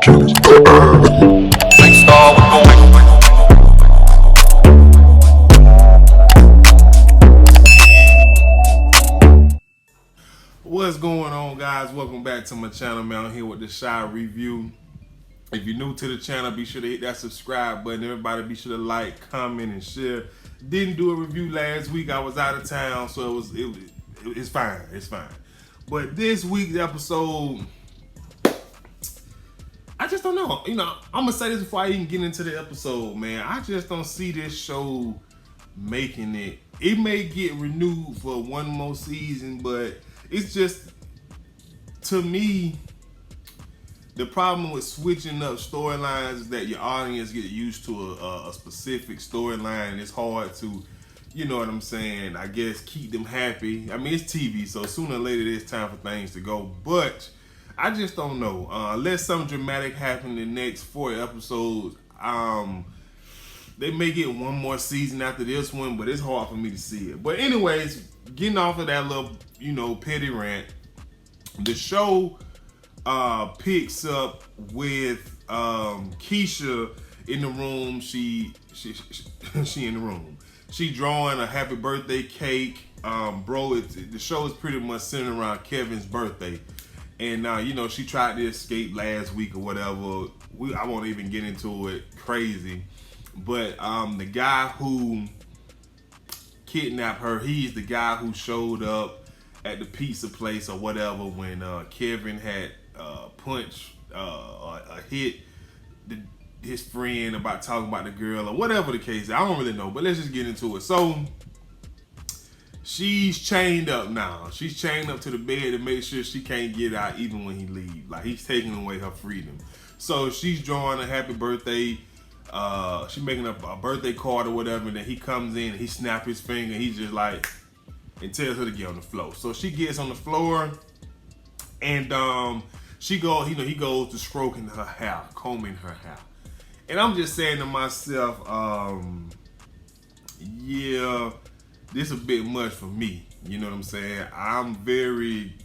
What's going on, guys? Welcome back to my channel, man. I'm here with the Shy Review. If you're new to the channel, be sure to hit that subscribe button. Everybody be sure to like, comment, and share. Didn't do a review last week. I was out of town, so it's fine. It's fine. But this week's episode, I just don't know. I'm gonna say this before I even get into the episode, man. I just don't see this show making it. It may get renewed for one more season, but it's just, to me, the problem with switching up storylines is that your audience get used to a specific storyline, and it's hard to, you know what I'm saying, I guess keep them happy. I mean, it's TV, so sooner or later it's time for things to go. But I just don't know. Unless something dramatic happen in the next 4 episodes, they may get one more season after this one, but it's hard for me to see it. But anyways, getting off of that little, petty rant, the show picks up with Keisha in the room. She in the room. She drawing a happy birthday cake. The show is pretty much centered around Kevin's birthday. And she tried to escape last week or whatever. I won't even get into it. Crazy. But the guy who kidnapped her, he's the guy who showed up at the pizza place or whatever when Kevin had punched or hit his friend about talking about the girl or whatever the case. I don't really know, but let's just get into it. So she's chained up now. She's chained up to the bed to make sure she can't get out even when he leaves. Like, he's taking away her freedom. So she's drawing a happy birthday. She's making up a birthday card or whatever, and then he comes in and he snaps his finger and he's just like, and tells her to get on the floor. So she gets on the floor and he goes to stroking her hair, combing her hair. And I'm just saying to myself, yeah, this is a bit much for me. You know what I'm saying? I'm very,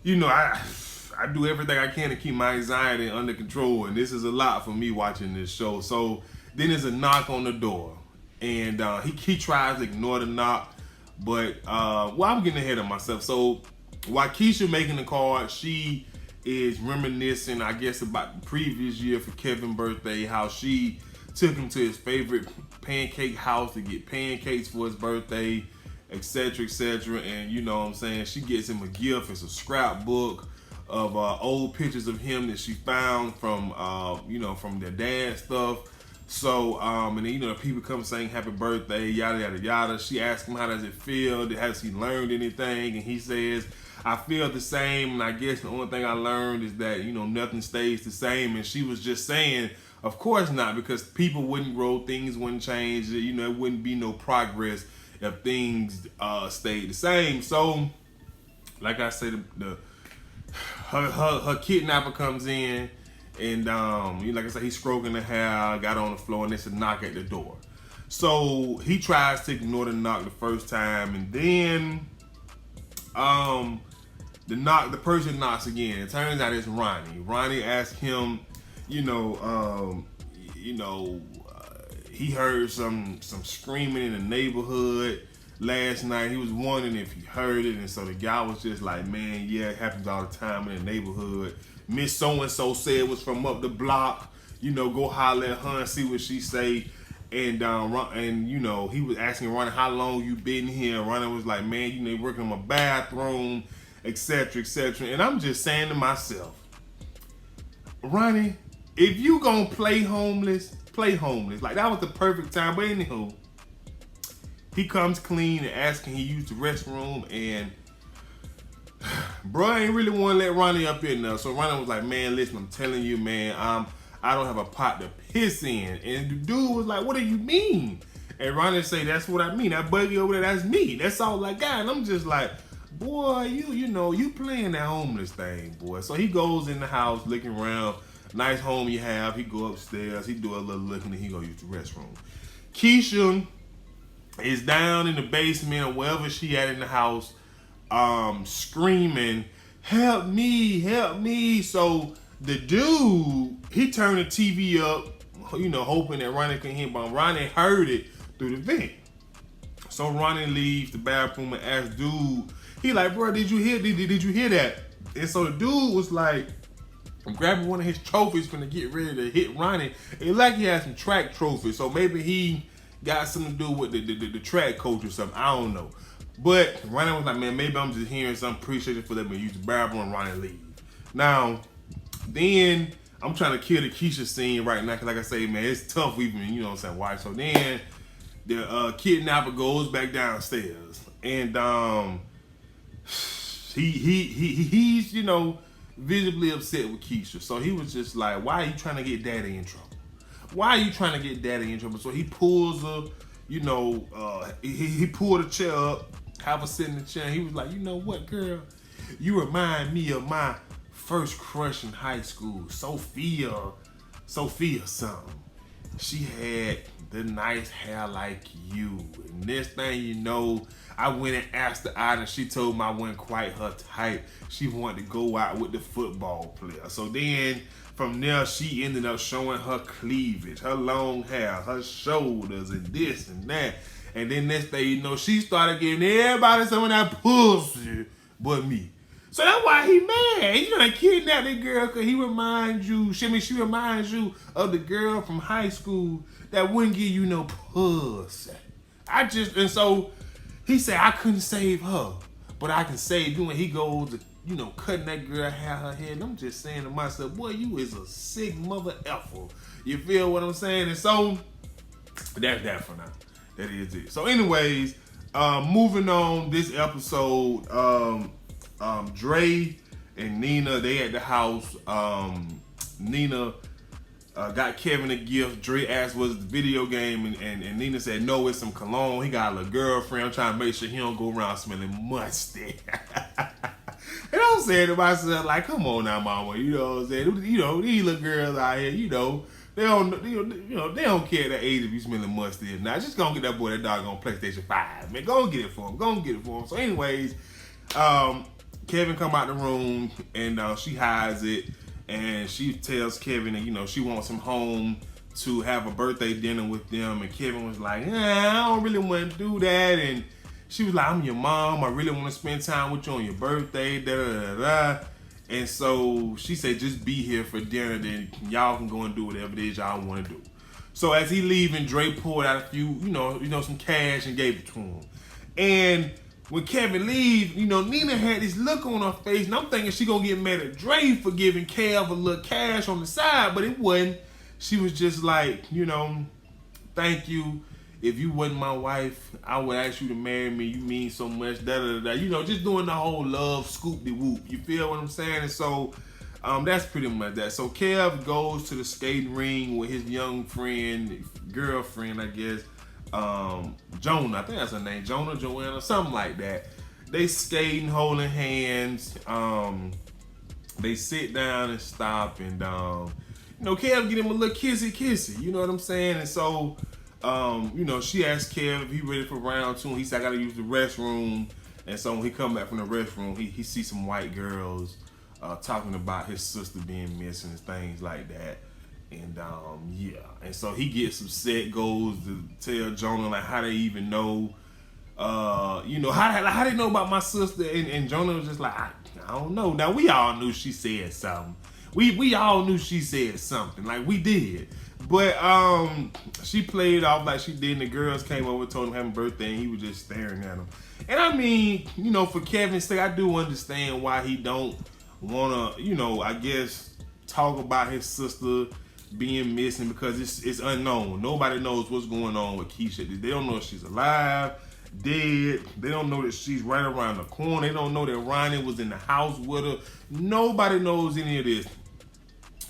I do everything I can to keep my anxiety under control, and this is a lot for me watching this show. So then there's a knock on the door, and he tries to ignore the knock, but I'm getting ahead of myself. So while Keisha making the card, she is reminiscing, I guess, about the previous year for Kevin's birthday, how she took him to his favorite pancake house to get pancakes for his birthday, etc., etc. And you know what I'm saying, she gets him a gift. It's a scrapbook of old pictures of him that she found from from their dad stuff. So and then people come saying happy birthday, yada yada yada. She asks him, how does it feel? Has he learned anything? And he says, I feel the same, and I guess the only thing I learned is that nothing stays the same. And she was just saying, of course not, because people wouldn't grow, things wouldn't change, it wouldn't be no progress if things stayed the same. So like I said, her kidnapper comes in, and like I said, he's stroking the hair, got on the floor, and there's a knock at the door. So he tries to ignore the knock the first time, and then the person knocks again. It turns out it's Ronnie. Ronnie asked him, he heard some screaming in the neighborhood last night. He was wondering if he heard it, and so the guy was just like, man, yeah, it happens all the time in the neighborhood. Miss So-and-so said it was from up the block. Go holler at her and see what she say. And he was asking Ronnie, how long you been here? Ronnie was like, man, they working in my bathroom, etc., etc. And I'm just saying to myself, Ronnie, if you gonna play homeless, play homeless. Like, that was the perfect time. But anywho, he comes clean and asks, can he use the restroom? And bro ain't really want to let Ronnie up in there. So Ronnie was like, man, listen, I'm telling you, man, I don't have a pot to piss in. And the dude was like, what do you mean? And Ronnie say, that's what I mean. That buggy over there, that's me. That's all I got. And I'm just like, boy, you playing that homeless thing, boy. So he goes in the house looking around. Nice home you have. He go upstairs. He do a little looking, and he go use the restroom. Keisha is down in the basement or wherever she at in the house, screaming, help me, help me. So the dude, he turned the TV up, hoping that Ronnie can hear, but Ronnie heard it through the vent. So Ronnie leaves the bathroom and asks dude, he like, bro, did you hear that? And so the dude was like, grabbing one of his trophies finna get ready to hit Ronnie. It like he had some track trophies, so maybe he got something to do with the track coach or something. I don't know. But Ronnie was like, man, maybe I'm just hearing something. Appreciate it for letting me use the bathroom, and Ronnie leave. Now, then I'm trying to kill the Keisha scene right now, because like I say, man, it's tough even, why. So then the kidnapper goes back downstairs, and he's visibly upset with Keisha. So he was just like, why are you trying to get daddy in trouble? Why are you trying to get daddy in trouble? So he pulls her, he pulled a chair up, have her sit in the chair. He was like, you know what, girl? You remind me of my first crush in high school, Sophia something. She had the nice hair like you. And next thing you know, I went and asked her out, and she told me I wasn't quite her type. She wanted to go out with the football player. So then from there, she ended up showing her cleavage, her long hair, her shoulders, and this and that. And then next thing you know, she started giving everybody some of that pussy but me. So that's why he mad. He trying to kidnap that girl because she reminds you of the girl from high school that wouldn't give you no pussy. And so he said, I couldn't save her, but I can save you. And he goes to, cutting that girl hair, her head. And I'm just saying to myself, boy, you is a sick mother effer. You feel what I'm saying? And so that's that for now. That is it. So anyways, moving on this episode, Dre and Nina, they at the house. Nina got Kevin a gift. Dre asked was the video game, and Nina said no, it's some cologne. He got a little girlfriend. I'm trying to make sure he don't go around smelling musty. And I'm saying to myself, like, come on now, mama. You know what I'm saying? These little girls out here, they don't care that age if you smelling musty or not. Just go get that boy that doggone PlayStation 5, man. Go and get it for him. So anyways, Kevin come out the room, and she hides it, and she tells Kevin that, she wants him home to have a birthday dinner with them. And Kevin was like, I don't really want to do that. And she was like, I'm your mom. I really want to spend time with you on your birthday. Da da da da. And so she said, just be here for dinner, then y'all can go and do whatever it is y'all want to do. So as he leaving, Dre pulled out a few, some cash and gave it to him. And when Kevin leaves, Nina had this look on her face, and I'm thinking she gonna get mad at Dre for giving Kev a little cash on the side, but it wasn't. She was just like, thank you. If you wasn't my wife, I would ask you to marry me. You mean so much. Da da da. Just doing the whole love scoop de whoop. You feel what I'm saying? And so that's pretty much that. So Kev goes to the skating ring with his young girlfriend, I guess. Jonah, I think that's her name. Jonah, Joanna, something like that. They skating, holding hands. They sit down and stop, and Kev get him a little kissy. You know what I'm saying? And so she asked Kev if he ready for round 2. He said, I gotta use the restroom. And so when he come back from the restroom, he sees some white girls talking about his sister being missing and things like that. And and so he gets upset, goes to tell Jonah like how they even know, how they know about my sister. And Jonah was just like, I don't know. Now we all knew she said something. We all knew she said something, like we did. But she played off like she did, and the girls came over, told him happy birthday, and he was just staring at them. And I mean, for Kevin's sake, I do understand why he don't wanna, I guess, talk about his sister being missing, because it's unknown. Nobody knows what's going on with Keisha. They don't know if she's alive, dead. They don't know that she's right around the corner. They don't know that Ronnie was in the house with her. Nobody knows any of this.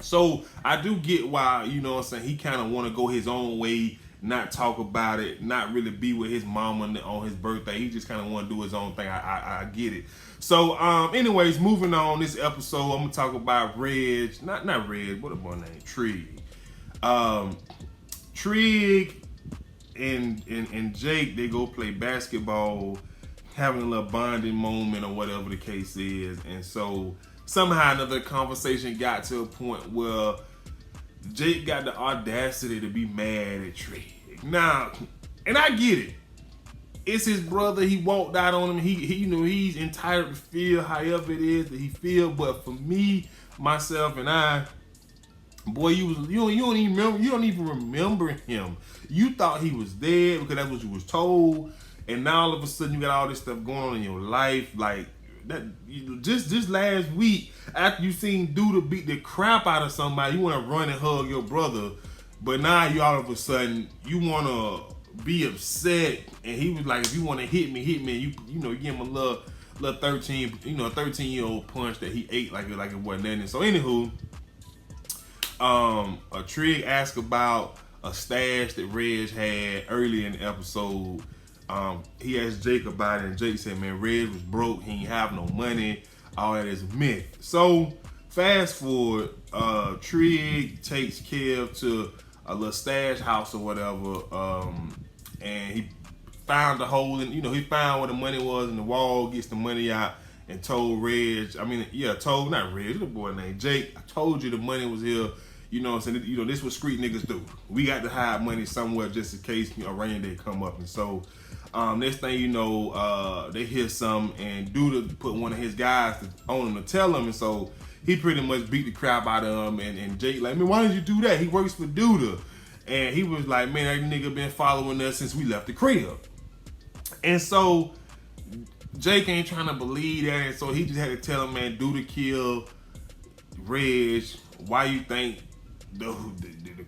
So I do get why, he kind of want to go his own way, not talk about it, not really be with his mama on his birthday. He just kind of want to do his own thing. I get it. So anyways, moving on this episode, I'm gonna talk about Reg, not Reg, what a boy name, Trig. Trig and Jake, they go play basketball, having a little bonding moment or whatever the case is. And so somehow another conversation got to a point where Jake got the audacity to be mad at Trig. Now, and I get it. It's his brother. He walked out on him. He he's entitled to feel however it is that he feel. But for me, myself, and I, boy, you don't even remember him. You thought he was dead because that's what you was told, and now all of a sudden you got all this stuff going on in your life, like that. Just last week, after you seen Duda beat the crap out of somebody, you want to run and hug your brother, but now you all of a sudden you want to be upset, and he was like, if you want to hit me, and you give him a little 13-year-old punch that he ate like it wasn't nothing. So anywho, a Trig asked about a stash that Reg had early in the episode. He asked Jake about it, and Jake said, man, Reg was broke, he ain't have no money, all that is a myth. So fast forward, Trig takes Kev to a little stash house or whatever, and he found the hole in, he found where the money was in the wall, gets the money out, and told Reg, not Reg, the boy named Jake, I told you the money was here. You know what I'm saying? This is what street niggas do. We got to hide money somewhere just in case a rainy day come up. And so, next thing you know, they hear something, and Duda put one of his guys on him to tell him. And so he pretty much beat the crap out of him. And Jake like, man, why did you do that? He works for Duda. And he was like, man, that nigga been following us since we left the crib. And so Jake ain't trying to believe that. And so he just had to tell him, man, Duda killed Reg. Why you think the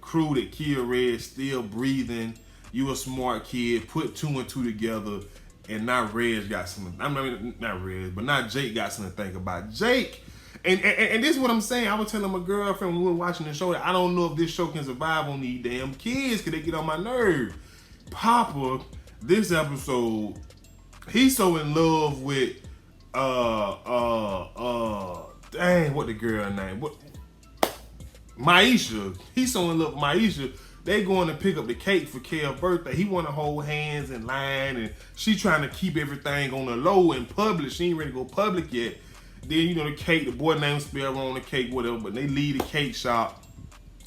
crew that killed Reg still breathing? You a smart kid, put 2 and 2 together, and now Reg got something. Not Reg, but now Jake got something to think about. Jake, and this is what I'm saying. I was telling my girlfriend when we were watching the show that I don't know if this show can survive on these damn kids because they get on my nerve. Papa, this episode, he's so in love with dang, what the girl name? What? Maisha. He's so in love with Maisha. They going to pick up the cake for Kel's birthday. He want to hold hands in line, and she trying to keep everything on the low and public. She ain't ready to go public yet. Then the cake, the boy named Sparrow on the cake, whatever. But they leave the cake shop,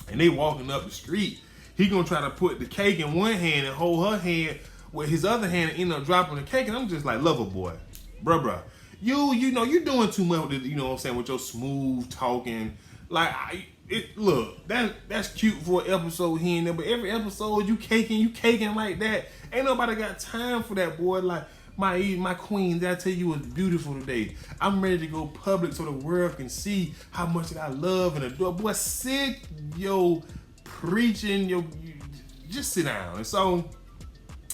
and they walking up the street. He gonna try to put the cake in one hand and hold her hand with his other hand and end up dropping the cake. And I'm just like, lover boy, bruh. You doing too much with it, what I'm saying, with your smooth talking. Like, look, that's cute for an episode here and there, but every episode you caking like that. Ain't nobody got time for that, boy. Like, my queen, that I tell you was beautiful today. I'm ready to go public so the world can see how much that I love and adore. Boy, sit yo preaching, just sit down. And so,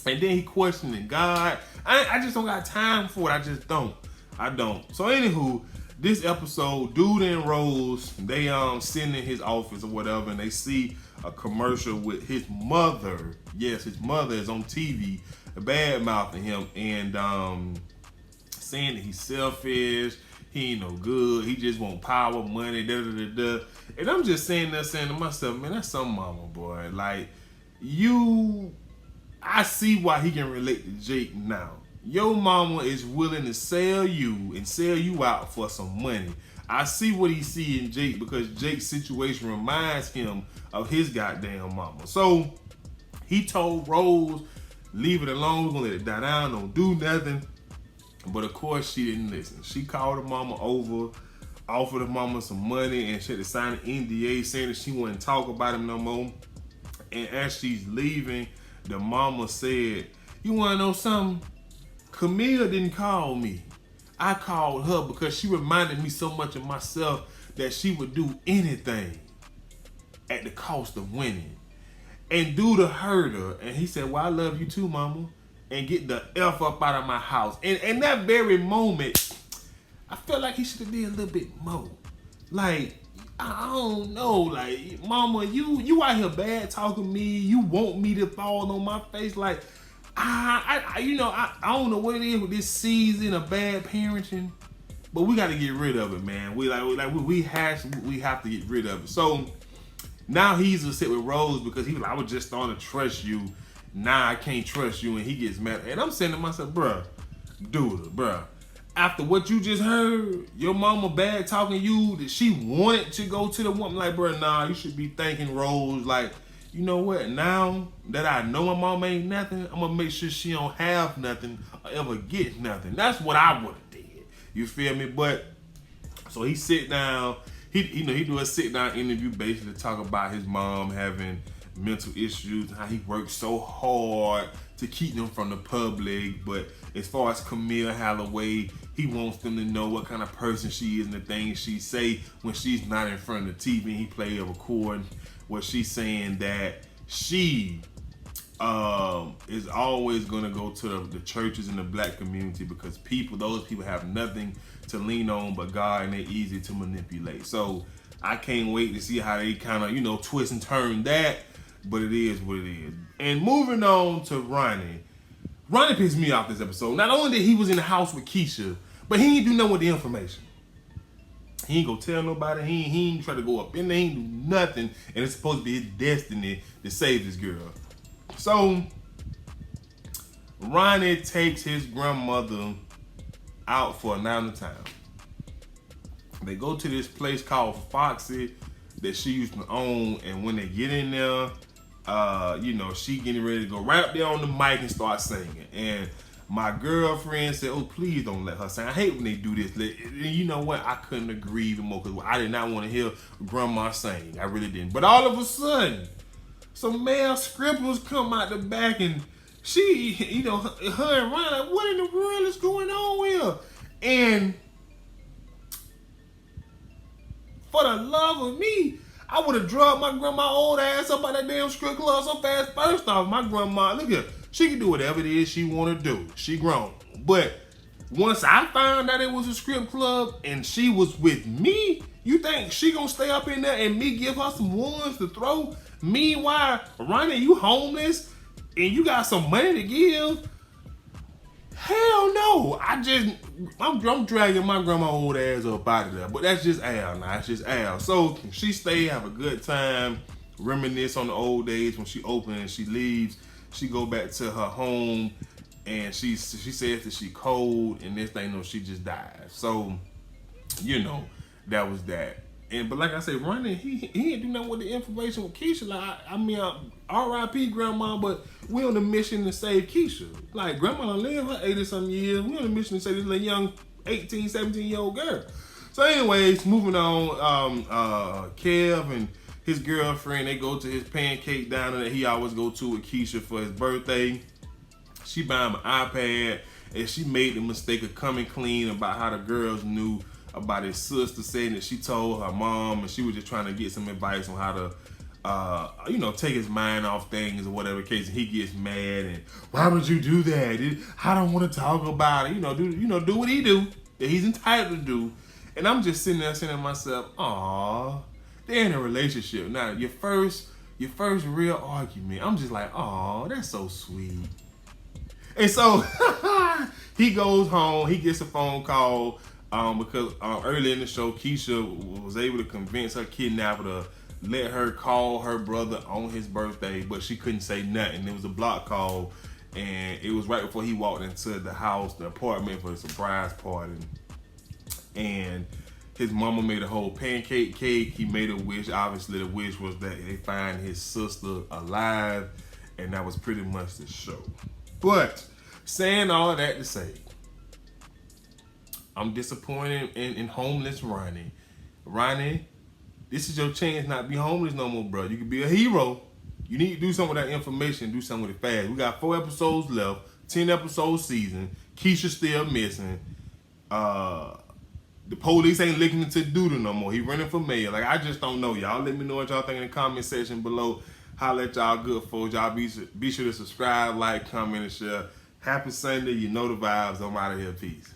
and then he questioning God. I just don't got time for it. I don't. So anywho, this episode, Dude and Rose, they sitting in his office or whatever, and they see a commercial with his mother. Yes, his mother is on TV, bad mouthing him and saying that he's selfish, he ain't no good, he just want power, money, da. And I'm just saying to myself, man, that's some mama, boy. Like, I see why he can relate to Jake now. Your mama is willing to sell you out for some money. I see what he see in Jake because Jake's situation reminds him of his goddamn mama. So he told Rose, leave it alone, we're gonna let it die down, don't do nothing. But of course she didn't listen. She called her mama over, offered her mama some money, and she had to sign an NDA saying that she wouldn't talk about him no more. And as she's leaving, the mama said, you wanna know something? Camille didn't call me. I called her because she reminded me so much of myself that she would do anything at the cost of winning. And Duda heard her, and he said, well, I love you too, mama, and get the F up out of my house. And that very moment, I felt like he should have did a little bit more. Like, I don't know, like, mama, you out here bad talking me, you want me to fall on my face, like, I don't know what it is with this season of bad parenting, but we got to get rid of it, man. We have to get rid of it. So now he's upset with Rose because he was like, I was just starting to trust you. Now I can't trust you, and he gets mad. And I'm saying to myself, bruh, after what you just heard, your mama bad talking you, that she wanted to go to the woman. Like, bro, nah, you should be thanking Rose. Like, you know what? Now that I know my mama ain't nothing, I'm gonna make sure she don't have nothing or ever get nothing. That's what I would have did. You feel me? But so he sit down. He do a sit down interview basically to talk about his mom having mental issues, how he worked so hard to keep them from the public. But as far as Camille Holloway, he wants them to know what kind of person she is and the things she say when she's not in front of the TV. And he played a recording where she's saying that she is always gonna go to the churches in the black community because those people have nothing to lean on but God, and they're easy to manipulate. So I can't wait to see how they kind of, twist and turn that, but it is what it is. And moving on to Ronnie. Ronnie pissed me off this episode. Not only that he was in the house with Keisha, but he ain't do nothing with the information. He ain't go tell nobody. He ain't try to go up in there. He ain't do nothing. And it's supposed to be his destiny to save this girl. So Ronnie takes his grandmother out for a night of time. They go to this place called Foxy that she used to own, and when they get in there, she getting ready to go right up there on the mic and start singing. And my girlfriend said, "Oh, please don't let her sing. I hate when they do this." And you know what? I couldn't agree even more because I did not want to hear grandma sing. I really didn't. But all of a sudden, some male scribbles come out the back, and she, her and Ronnie, like, what in the world is going on here? And for the love of me, I would have drugged my grandma old ass up by that damn strip club so fast. First off, my grandma, look at her. She can do whatever it is she want to do. She grown. But once I found out it was a strip club and she was with me, you think she gonna stay up in there and me give her some ones to throw? Meanwhile, Ronnie, you homeless and you got some money to give? Hell no. I'm dragging my grandma old ass up out of there. But that's just Al now. It's just Al. So she stay, have a good time, reminisce on the old days when she opened and she leaves. She go back to her home and she says that she cold, and this thing, she just died. So, that was that. But like I said, Ronnie, he ain't do nothing with the information with Keisha. Like, R.I.P. grandma, but we on the mission to save Keisha. Like, grandma done lived her 80-something years. We on the mission to save this little young 18, 17-year-old girl. So anyways, moving on, Kev and his girlfriend, they go to his pancake diner that he always go to with Keisha for his birthday. She buy him an iPad, and she made the mistake of coming clean about how the girls knew about his sister, saying that she told her mom, and she was just trying to get some advice on how to, take his mind off things or whatever case. And he gets mad, and why would you do that? I don't want to talk about it. Do what he do that he's entitled to do. And I'm just sitting there saying to myself, aw, they're in a relationship now. Your first real argument. I'm just like, aw, that's so sweet. And so he goes home. He gets a phone call. Because early in the show, Keisha was able to convince her kidnapper to let her call her brother on his birthday, but she couldn't say nothing. It was a block call, and it was right before he walked into the house, the apartment, for the surprise party. And his mama made a whole pancake cake. He made a wish. Obviously, the wish was that they find his sister alive, and that was pretty much the show. But saying all of that to say, I'm disappointed in homeless Ronnie. Ronnie, this is your chance not to be homeless no more, bro. You can be a hero. You need to do something with that information. Do something with it fast. We got 4 episodes left. 10 episode season. Keisha's still missing. The police ain't looking into Doodle no more. He running for mayor. Like, I just don't know. Y'all let me know what y'all think in the comment section below. Holla at y'all good folks. Y'all be sure to subscribe, like, comment, and share. Happy Sunday. You know the vibes. I'm out of here. Peace.